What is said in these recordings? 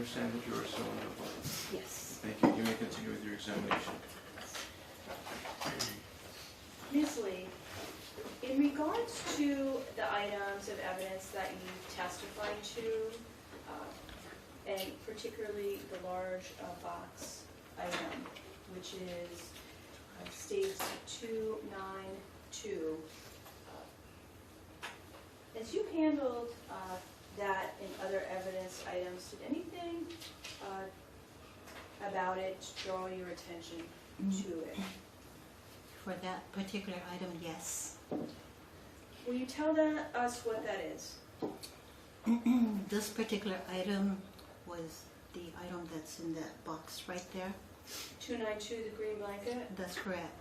understand that you are still on the phone. Yes. Thank you. You may continue with your examination. Ms. Lee, in regards to the items of evidence that you testified to, and particularly the large box item, which is states 292, as you handled that and other evidence items, did anything about it draw your attention to it? For that particular item, yes. Will you tell us what that is? This particular item was the item that's in that box right there. 292, the green blanket? That's correct.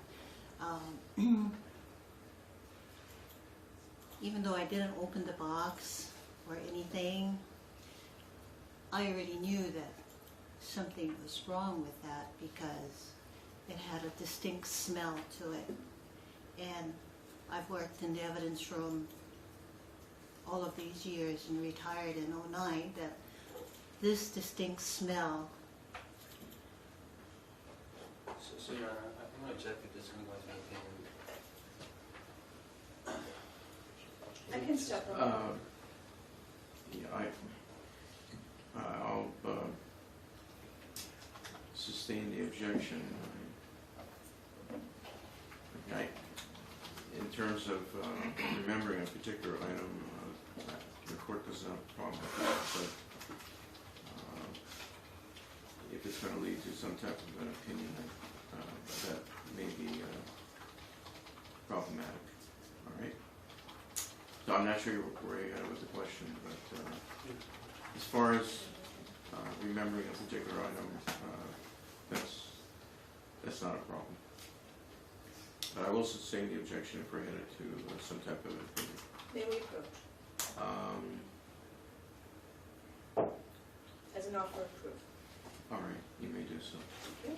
Even though I didn't open the box or anything, I already knew that something was wrong with that because it had a distinct smell to it. And I've worked in the evidence room all of these years and retired in '09, that this distinct smell. So Your Honor, I'm going to object to this one going to I can step on Yeah, I'll sustain the objection. In terms of remembering a particular item, the court doesn't have a problem with that, but if it's going to lead to some type of an opinion, that may be problematic. All right? So I'm not sure where you got with the question, but as far as remembering a particular item, that's not a problem. But I will sustain the objection if we're headed to some type of opinion. May we approach? As an offer of proof. All right, you may do so. Okay.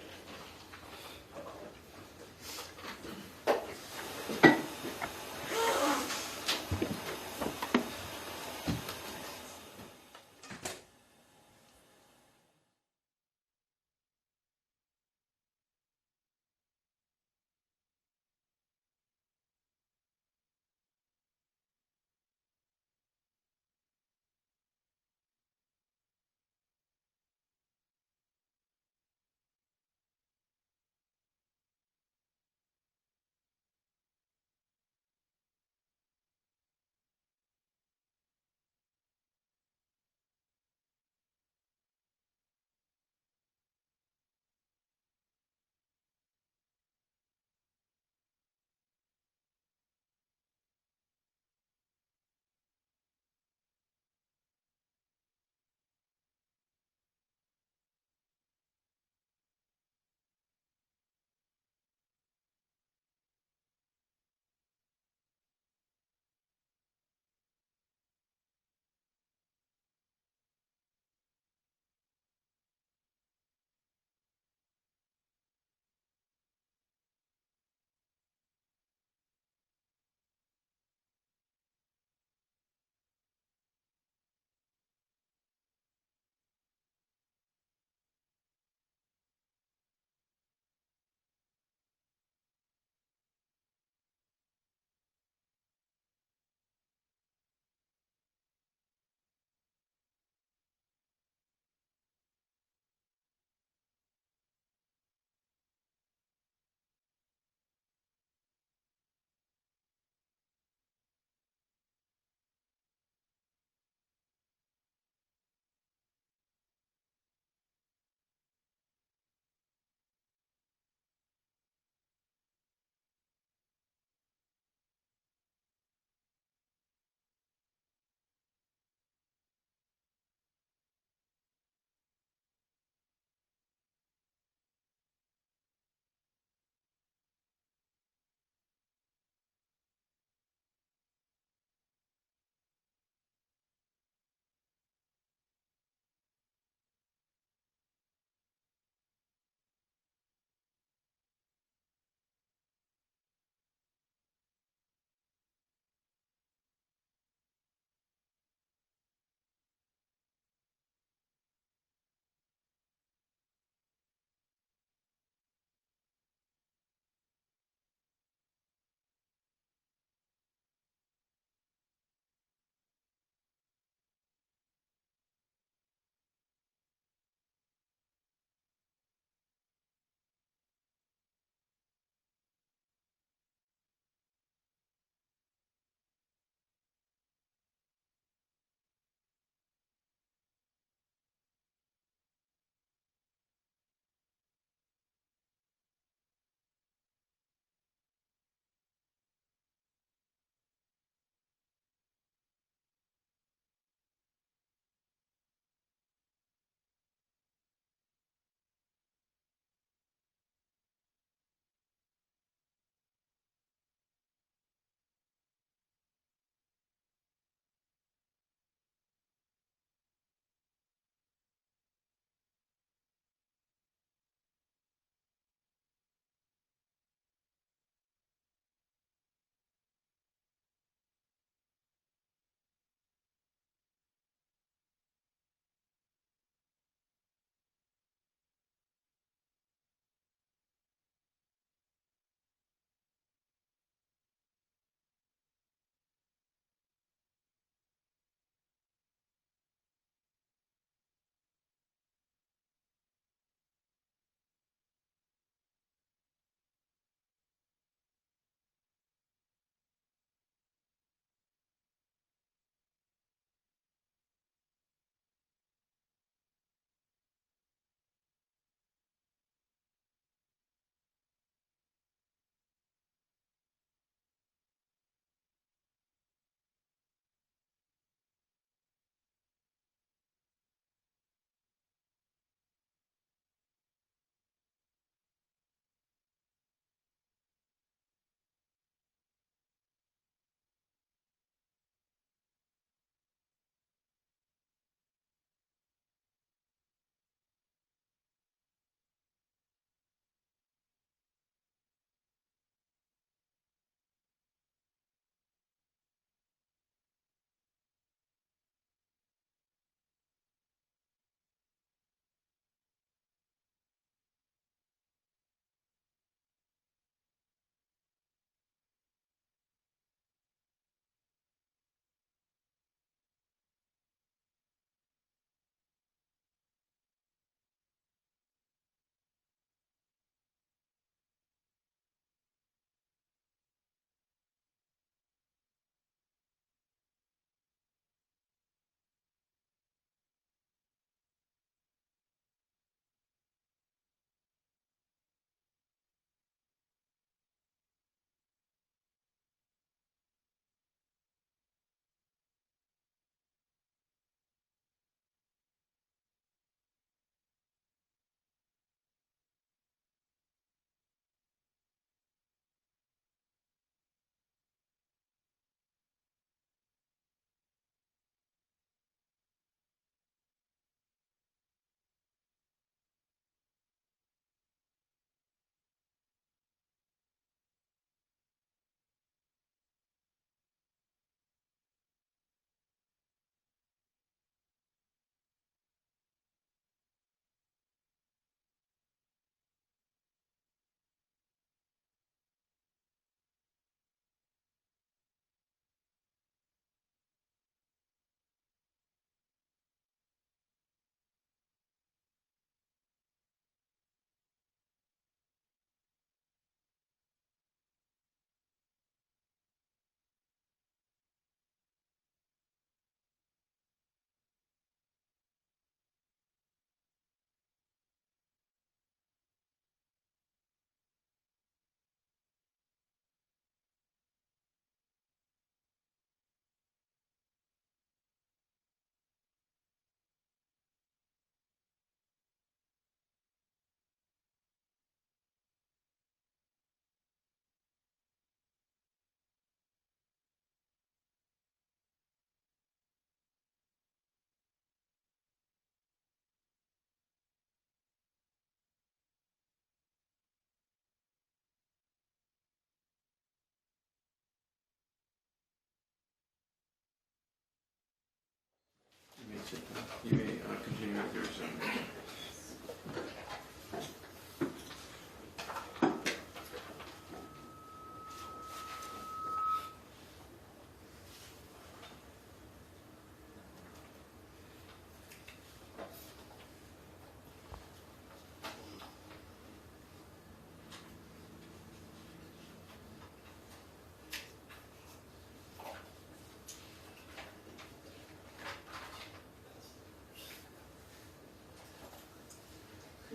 You may continue with your examination.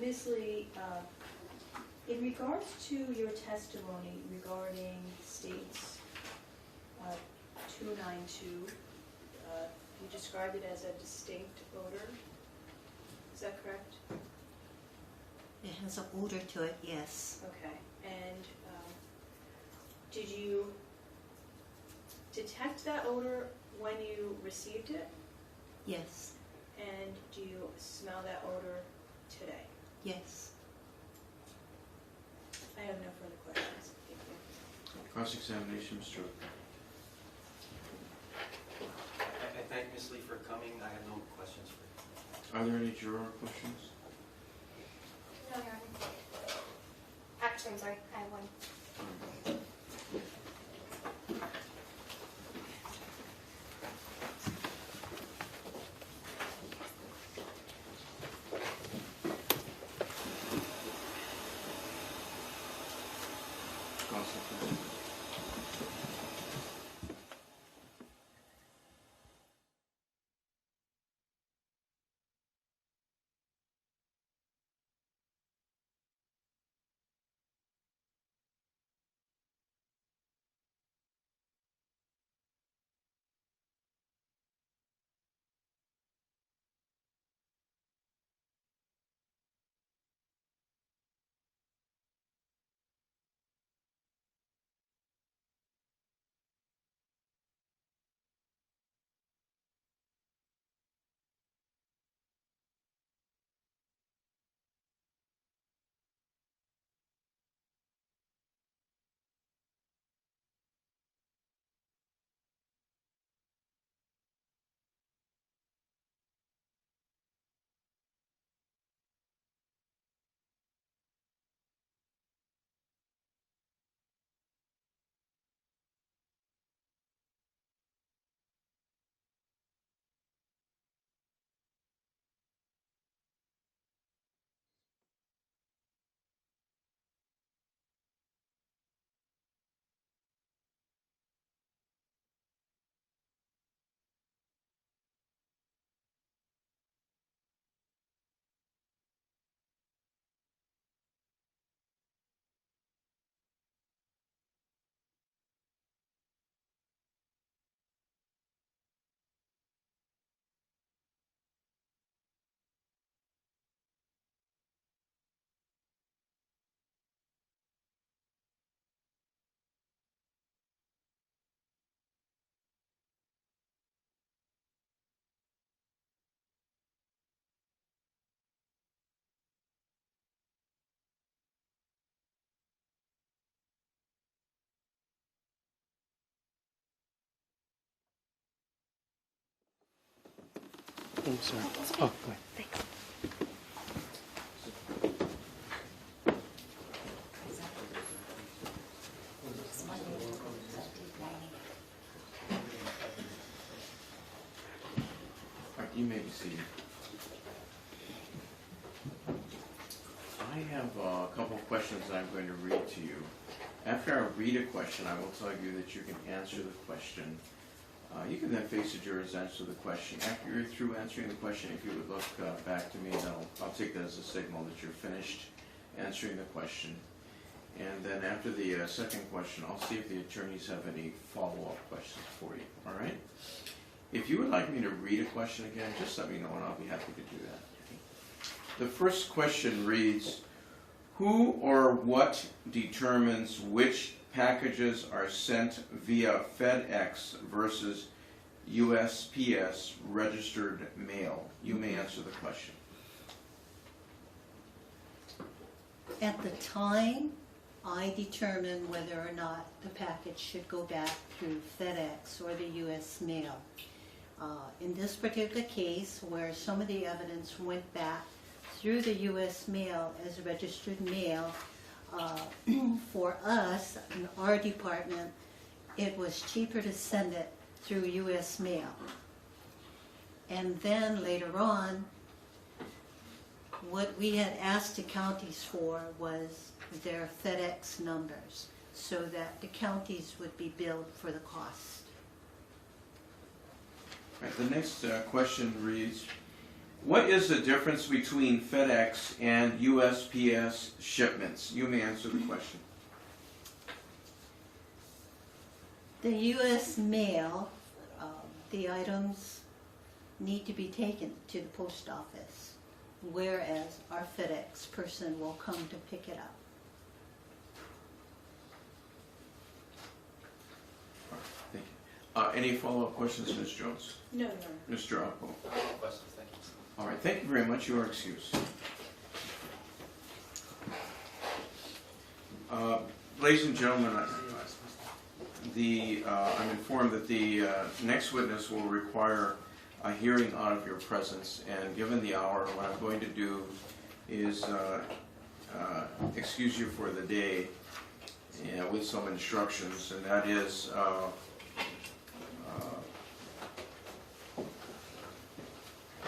Ms. Lee, in regards to your testimony regarding states 292, you described it as a distinct odor. Is that correct? It has an odor to it, yes. Okay. And did you detect that odor when you received it? Yes, And do you smell that odor today? yes. I have no further questions. Thank you. Cross-examination, Mr. I thank Ms. Lee for coming. I have no questions for you. Are there any juror questions? No, Your Honor. Actually, I'm sorry, I have one. Counsel, please. Oh, sorry. Oh, go ahead. Thanks. All right, you may be seated. I have a couple of questions that I'm going to read to you. After I read a question, I will tell you that you can answer the question. You can then face the jurors, answer the question. After you're through answering the question, if you would look back to me, then I'll take that as a signal that you're finished answering the question. And then after the second question, I'll see if the attorneys have any follow-up questions for you, all right? If you would like me to read a question again, just let me know and I'll be happy to do that. The first question reads, who or what determines which packages are sent via FedEx versus USPS registered mail? You may answer the question. At the time, I determined whether or not the package should go back through FedEx or the U.S. mail. In this particular case, where some of the evidence went back through the U.S. mail as registered mail, for us, in our department, it was cheaper to send it through U.S. mail. And then later on, what we had asked the counties for was their FedEx numbers, so that the counties would be billed for the cost. Right, the next question reads, what is the difference between FedEx and USPS shipments? You may answer the question. The U.S. mail, the items need to be taken to the post office, whereas our FedEx person will come to pick it up. Thank you. Any follow-up questions, Ms. Jones? No, no. Mr. Oppo? No questions, thank you. All right, thank you very much. You are excused. Ladies and gentlemen, I'm informed that the next witness will require a hearing out of your presence, and given the hour, what I'm going to do is excuse you for the day with some instructions, and that is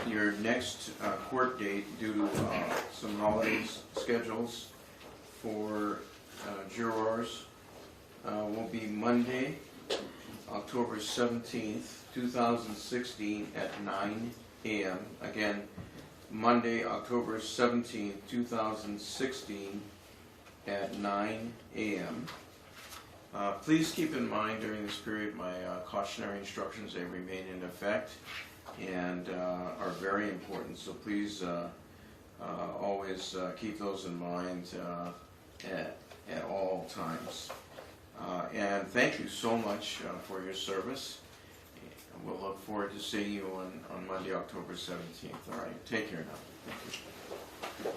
your next court date, due to some holidays schedules for jurors, will be Monday, October 17th, 2016 at 9 a.m. Again, Monday, October 17th, 2016 at 9 a.m. Please keep in mind during this period my cautionary instructions. They remain in effect and are very important, so please always keep those in mind at all times. And thank you so much for your service. We'll look forward to seeing you on Monday, October 17th. All right, take care now. Thank you.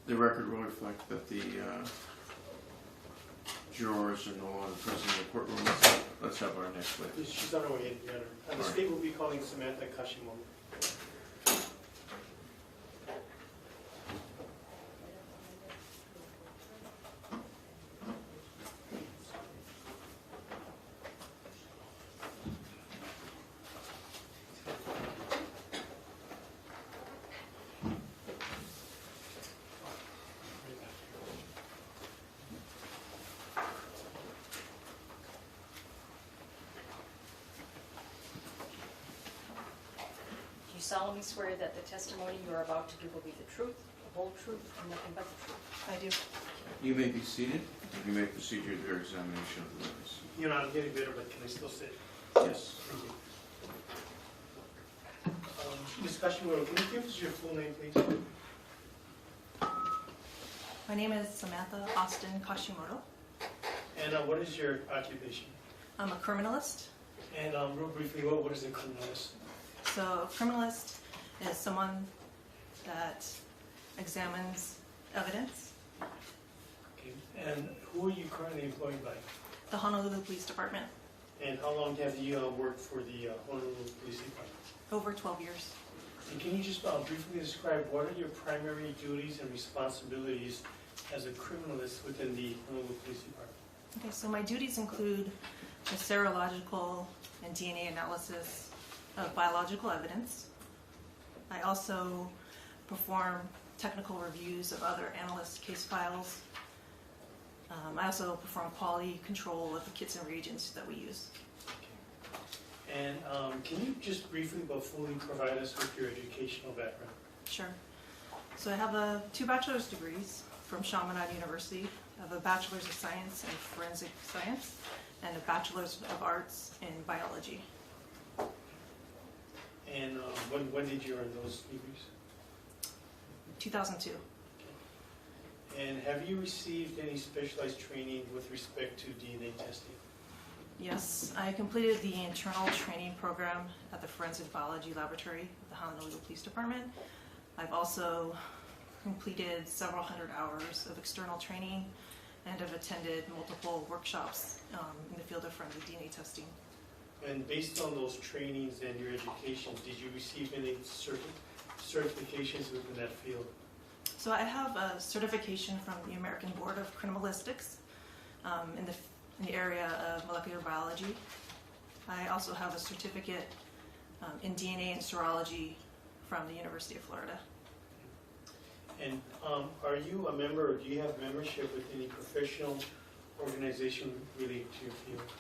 The record will reflect that the jurors are no longer present in the courtroom. Let's have our next witness. She's on her way in, Your Honor. And the state will be calling Samantha Kashimoto. Do you solemnly swear that the testimony you are about to give will be the truth, the whole truth, and nothing but the truth? I do. You may be seated. You may proceed with your examination of the witness. You know, I'm getting better, but can I still sit? Yes. Thank you. Ms. Kashimoto, can you give us your full name, please? My name is Samantha Austin Kashimoto. And what is your occupation? I'm a criminalist. And real briefly, what is a criminalist? So a criminalist is someone that examines evidence. Okay. And who are you currently employed by? The Honolulu Police Department. And how long have you worked for the Honolulu Police Department? Over 12 years. And can you just briefly describe what are your primary duties and responsibilities as a criminalist within the Honolulu Police Department? Okay, so my duties include the serological and DNA analysis of biological evidence. I also perform technical reviews of other analyst case files. I also perform quality control of the kits and reagents that we use. Okay. And can you just briefly but fully provide us with your educational background? Sure. So I have 2 bachelor's degrees from Chaminade University. I have a Bachelor's of Science in Forensic Science and a Bachelor's of Arts in Biology. And when did you earn those degrees? 2002. And have you received any specialized training with respect to DNA testing? Yes, I completed the internal training program at the Forensic Biology Laboratory at the Honolulu Police Department. I've also completed several hundred hours of external training and have attended multiple workshops in the field of forensic DNA testing. And based on those trainings and your education, did you receive any certifications within that field? So I have a certification from the American Board of Criminalistics in the area of molecular biology. I also have a certificate in DNA and serology from the University of Florida. And are you a member, or do you have membership with any professional organization related to your field?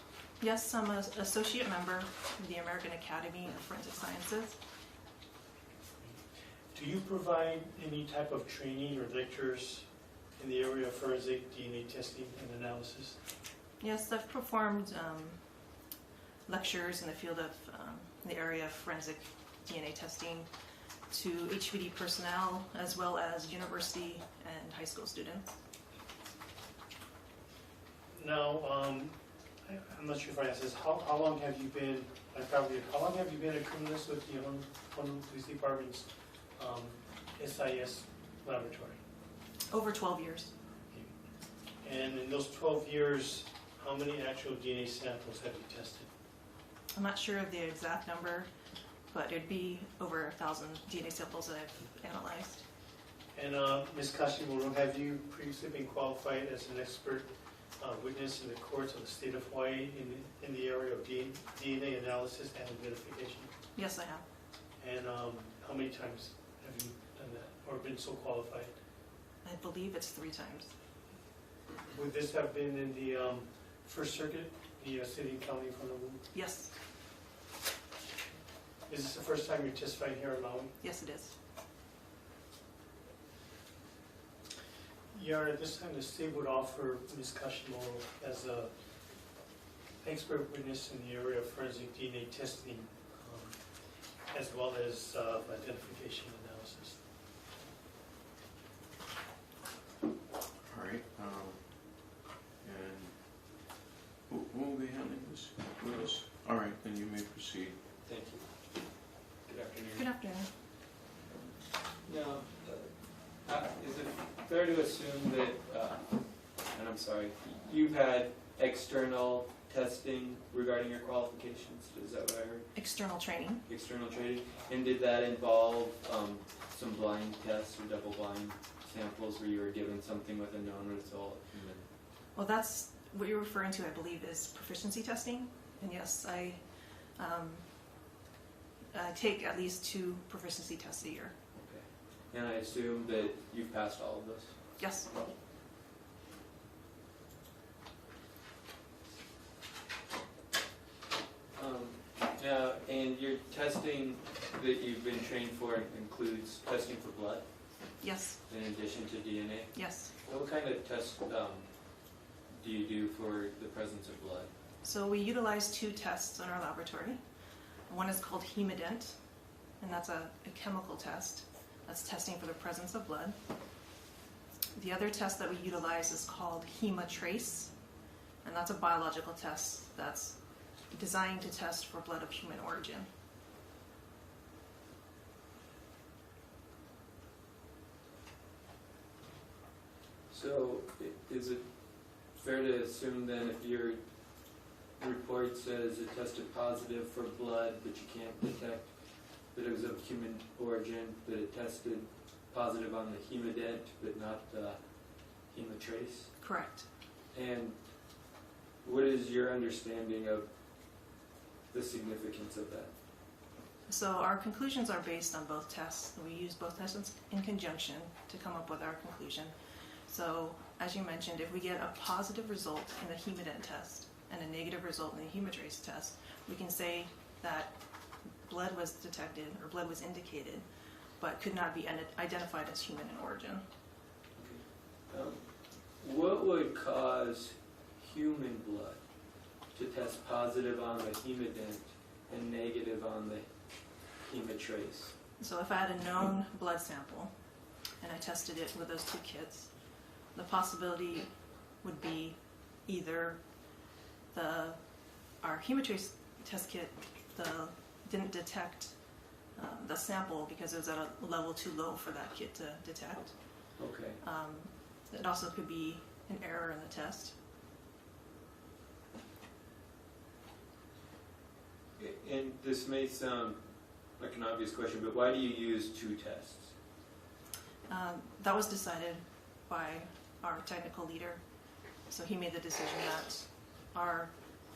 Yes, I'm an associate member of the American Academy of Forensic Sciences. Do you provide any type of training or lectures in the area of forensic DNA testing and analysis? Yes, I've performed lectures in the field of the area of forensic DNA testing to HVD personnel as well as university and high school students. Now, I'm not sure if I asked this. How long have you been? How long have you been a criminalist with the Honolulu Police Department's SIS laboratory? Over 12 years. And in those 12 years, how many actual DNA samples have you tested? I'm not sure of the exact number, but it'd be over 1,000 DNA samples that I've analyzed. And Ms. Kashimuro, have you previously been qualified as an expert witness in the courts of the state of Hawaii in the area of DNA analysis and identification? Yes, I have. And how many times have you done that or been so qualified? I believe it's 3 times. Would this have been in the First Circuit, the city and county of Honolulu? Yes, Is this the first time you're testifying here in Maui? yes it is. Your Honor, at this time the state would offer Ms. Kashimuro as an expert witness in the area of forensic DNA testing as well as identification analysis. All right, and who will be handling this? Who is? All right, then you may proceed. Thank you. Good afternoon. Good afternoon. Now, is it fair to assume that, and I'm sorry, you've had external testing regarding your qualifications? Is that what I heard? External training. External training? And did that involve some blind tests or double-blind samples where you were given something with a known result? And then Well, that's what you're referring to, I believe, is proficiency testing. And yes, I take at least 2 proficiency tests a year. okay. And I assume that you've passed all of those? Yes. Now, and your testing that you've been trained for includes testing for blood Yes. in addition to DNA? Yes. What kind of tests do you do for the presence of blood? So we utilize 2 tests in our laboratory. One is called hemident, and that's a chemical test. That's testing for the presence of blood. The other test that we utilize is called hematrace, and that's a biological test that's designed to test for blood of human origin. So is it fair to assume then if your report says it tested positive for blood, but you can't detect that it was of human origin, that it tested positive on the hemident, but not the hematrace? Correct. And what is your understanding of the significance of that? So our conclusions are based on both tests. We use both tests in conjunction to come up with our conclusion. So as you mentioned, if we get a positive result in the hemident test and a negative result in the hematrace test, we can say that blood was detected or blood was indicated, but could not be identified as human in origin. What would cause human blood to test positive on the hemodent and negative on the hematrace? So if I had a known blood sample and I tested it with those two kits, the possibility would be either our hematrace test kit didn't detect the sample because it was at a level too low for that kit to detect. Okay. It also could be an error in the test. And this may sound like an obvious question, but why do you use two tests? That was decided by our technical leader. So he made the decision that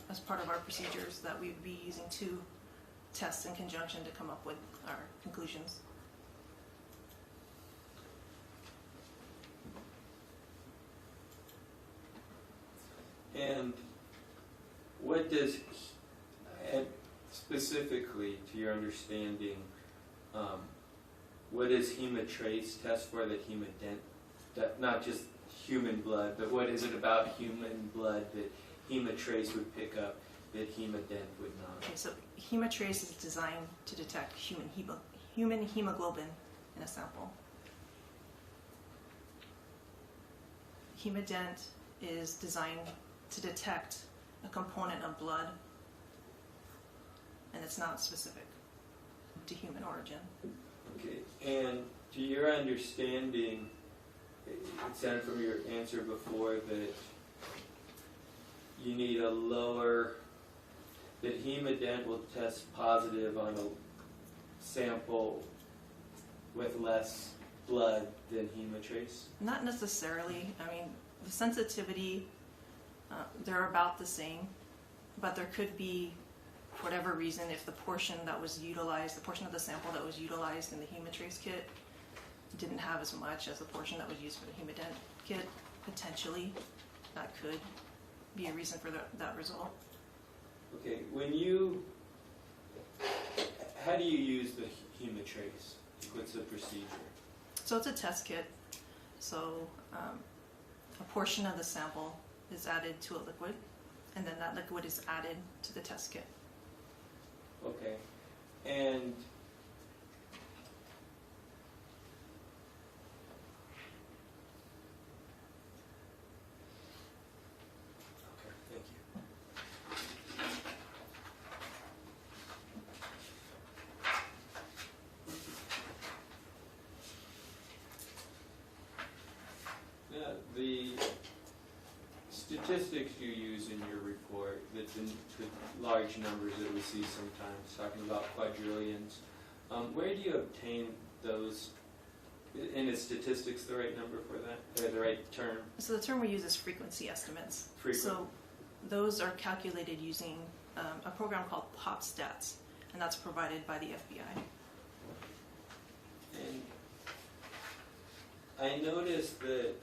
as part of our procedures, that we would be using two tests in conjunction to come up with our conclusions. And what does, and specifically to your understanding, what does hematrace test for that hemodent, that not just human blood, but what is it about human blood that hematrace would pick up that hemodent would not? Okay, so hematrace is designed to detect human hemoglobin in a sample. Hemodent is designed to detect a component of blood, and it's not specific to human origin. Okay, and to your understanding, it sounded from your answer before that you need a lower, that hemodent will test positive on a sample with less blood than hematrace? Not necessarily. I mean, the sensitivity, they're about the same, but there could be, for whatever reason, if the portion that was utilized, the portion of the sample that was utilized in the hematrace kit didn't have as much as the portion that was used for the hemodent kit, potentially that could be a reason for that result. Okay, how do you use the hematrace? What's the procedure? So it's a test kit. So a portion of the sample is added to a liquid, and then that liquid is added to the test kit. Okay, and okay, thank you. Now, the statistics you use in your report, the large numbers that we see sometimes, talking about quadrillions, where do you obtain those? And is statistics the right number for that, or the right term? So the term we use is frequency estimates. Frequency. So those are calculated using a program called PopStats, and that's provided by the FBI. And I noticed that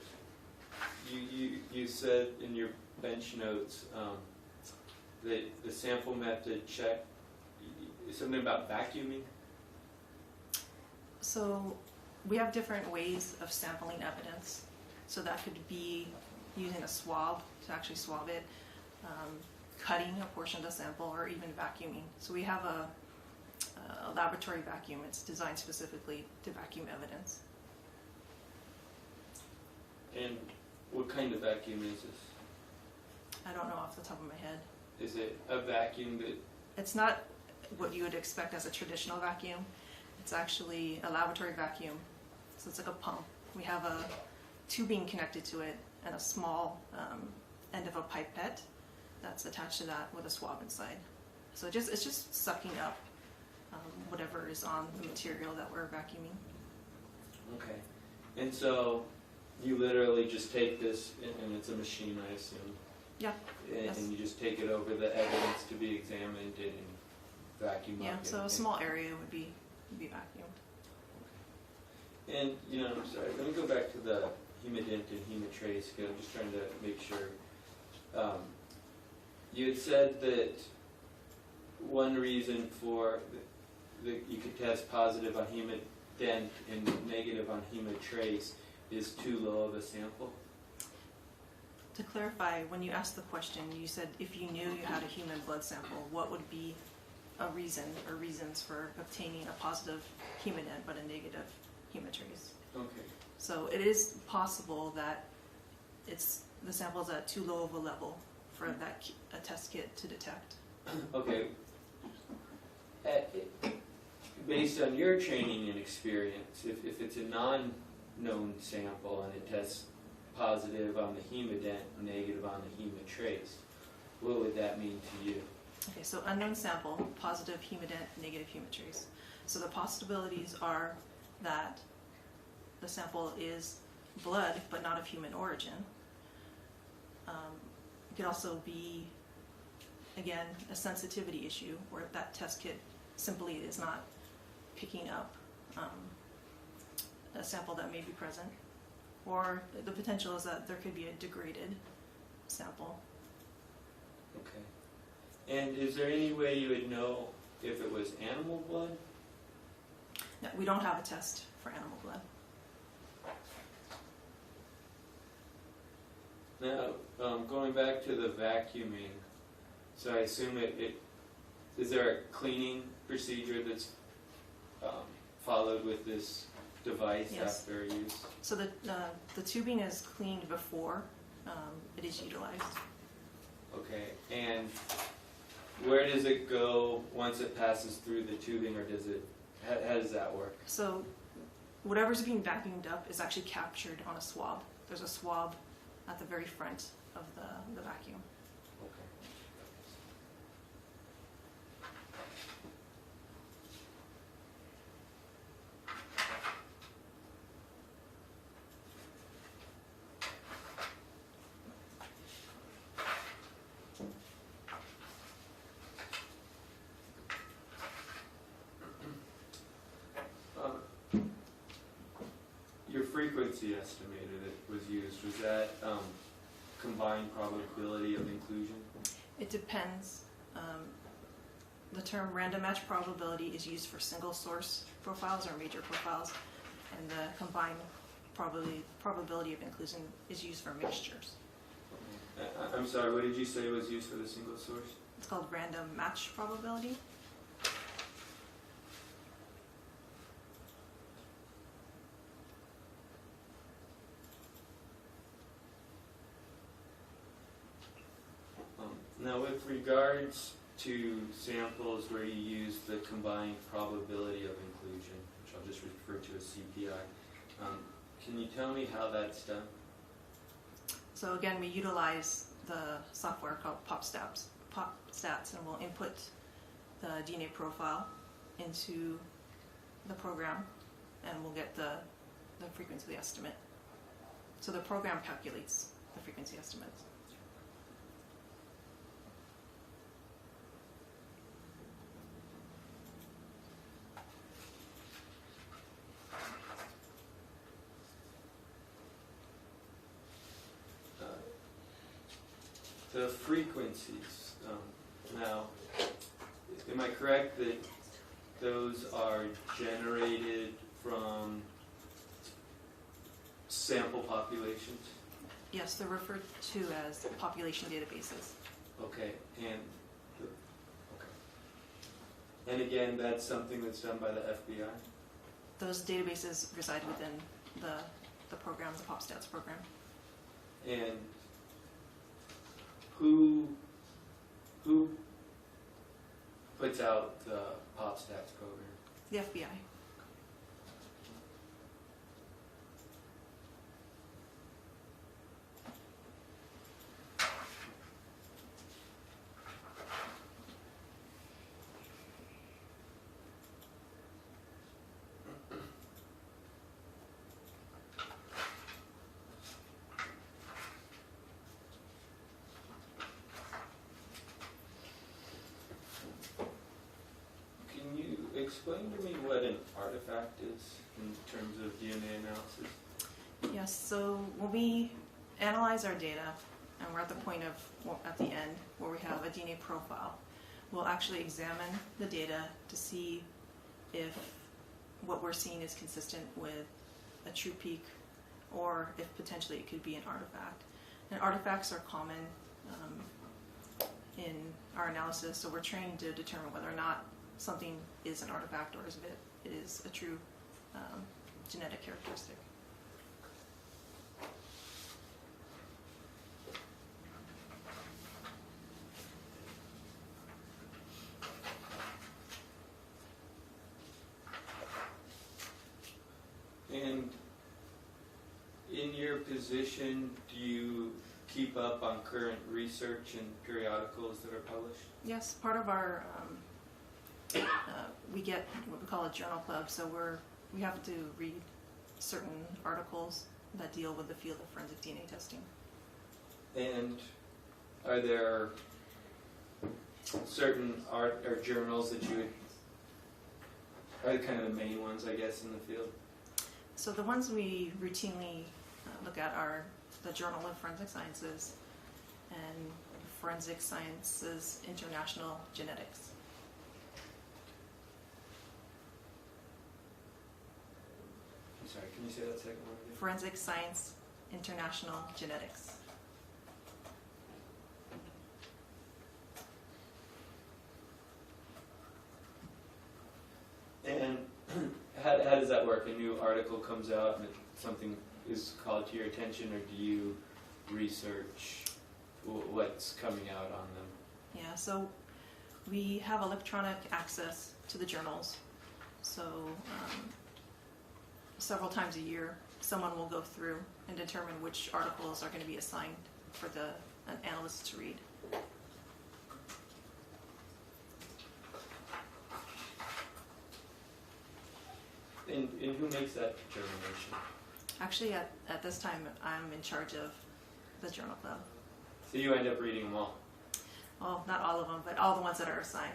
you said in your bench notes that the sample method check, something about vacuuming? So we have different ways of sampling evidence. So that could be using a swab to actually swab it, cutting a portion of the sample, or even vacuuming. So we have a laboratory vacuum. It's designed specifically to vacuum evidence. And what kind of vacuum is this? I don't know off the top of my head. Is it a vacuum that... It's not what you would expect as a traditional vacuum. It's actually a laboratory vacuum. So it's like a pump. We have a tubing connected to it and a small end of a pipette that's attached to that with a swab inside. So it's just sucking up whatever is on the material that we're vacuuming. Okay. And so you literally just take this, and it's a machine, I assume. Yeah. And, Yes. and you just take it over the evidence to be examined and vacuum Yeah, up. so a and- small area would be vacuumed. And, I'm sorry, let me go back to the hemodent and hematrace, because I'm just trying to make sure. You had said that one reason for that you could test positive on hemodent and negative on hematrace is too low of a sample. To clarify, when you asked the question, you said if you knew you had a human blood sample, what would be a reason or reasons for obtaining a positive hemodent but a negative hematrace? Okay. So it is possible that the sample is at too low of a level for a test kit to detect. Okay. Based on your training and experience, if it's a non-known sample and it tests positive on the hemodent, negative on the hematrace, what would that mean to you? Okay, so unknown sample, positive hemodent, negative hematrace. So the possibilities are that the sample is blood but not of human origin. It could also be, again, a sensitivity issue where that test kit simply is not picking up a sample that may be present. Or the potential is that there could be a degraded sample. Okay. And is there any way you would know if it was animal blood? No, we don't have a test for animal blood. Now, going back to the vacuuming, so I assume is there a cleaning procedure that's followed with this device Yes. after use? So the tubing is cleaned before it is utilized. Okay, and where does it go once it passes through the tubing, or does it, how does that work? So whatever's being vacuumed up is actually captured on a swab. There's a swab at the very front of the vacuum. Okay. Your frequency estimator that was used, was that combined probability of inclusion? It depends. The term random match probability is used for single source profiles or major profiles, and the combined probability of inclusion is used for mixtures. I'm sorry, what did you say was used for the single source? It's called random match probability. Now, with regards to samples where you use the combined probability of inclusion, which I'll just refer to as CPI, can you tell me how that's done? So again, we utilize the software called PopStats, and we'll input the DNA profile into the program, and we'll get the frequency estimate. So the program calculates the frequency estimates. The frequencies, now, am I correct that those are generated from sample populations? Yes, they're referred to as population databases. Okay, and again, that's something that's done by the FBI? Those databases reside within the program, the PopStats program. And who puts out the PopStats program? The FBI. Explain to me what an artifact is in terms of DNA analysis. Yes, so when we analyze our data, and we're at the point of, at the end, where we have a DNA profile, we'll actually examine the data to see if what we're seeing is consistent with a true peak, or if potentially it could be an artifact. And artifacts are common in our analysis, so we're trying to determine whether or not something is an artifact or if it is a true genetic characteristic. And in your position, do you keep up on current research and periodicals that are published? Yes, part of our we get what we call a journal club, so we have to read certain articles that deal with the field of forensic DNA testing. And are there certain art or journals that you would, are kind of the main ones, I guess, in the field? So the ones we routinely look at are the Journal of Forensic Sciences and Forensic Sciences International Genetics. I'm sorry, can you say that second one again? Forensic Science International Genetics. And how does that work? A new article comes out and something is called to your attention, or do you research what's coming out on them? Yeah, so we have electronic access to the journals. So several times a year, someone will go through and determine which articles are going to be assigned for an analyst to read. And who makes that determination? Actually, at this time, I'm in charge of the journal club. So you end up reading them all? Well, not all of them, but all the ones that are assigned.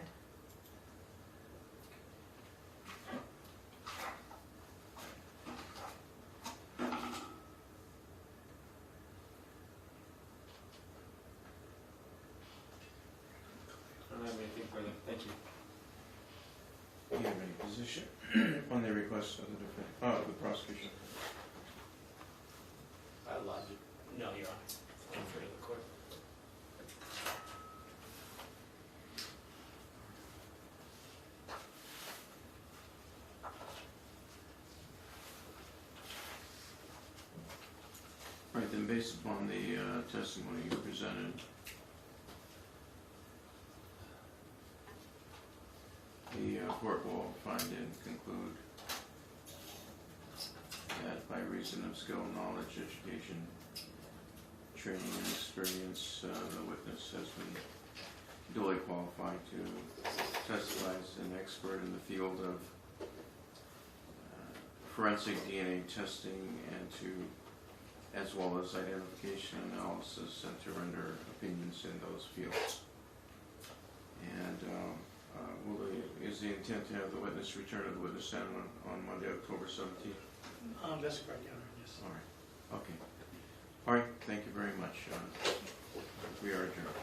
I don't have anything further. Thank you. Do you have any position on the request of the prosecution? Logic. No, Your Honor. In front of the court. Right, then based upon the testimony you presented, the court will find and conclude that by reason of skill, knowledge, education, training, and experience, the witness has been duly qualified to testify as an expert in the field of forensic DNA testing and as well as identification analysis, and to render opinions in those fields. And is the intent to have the witness return to the witness stand on Monday, October 17th? That's correct, Your Honor, yes. All right. Okay. All right. Thank you very much. We are adjourned.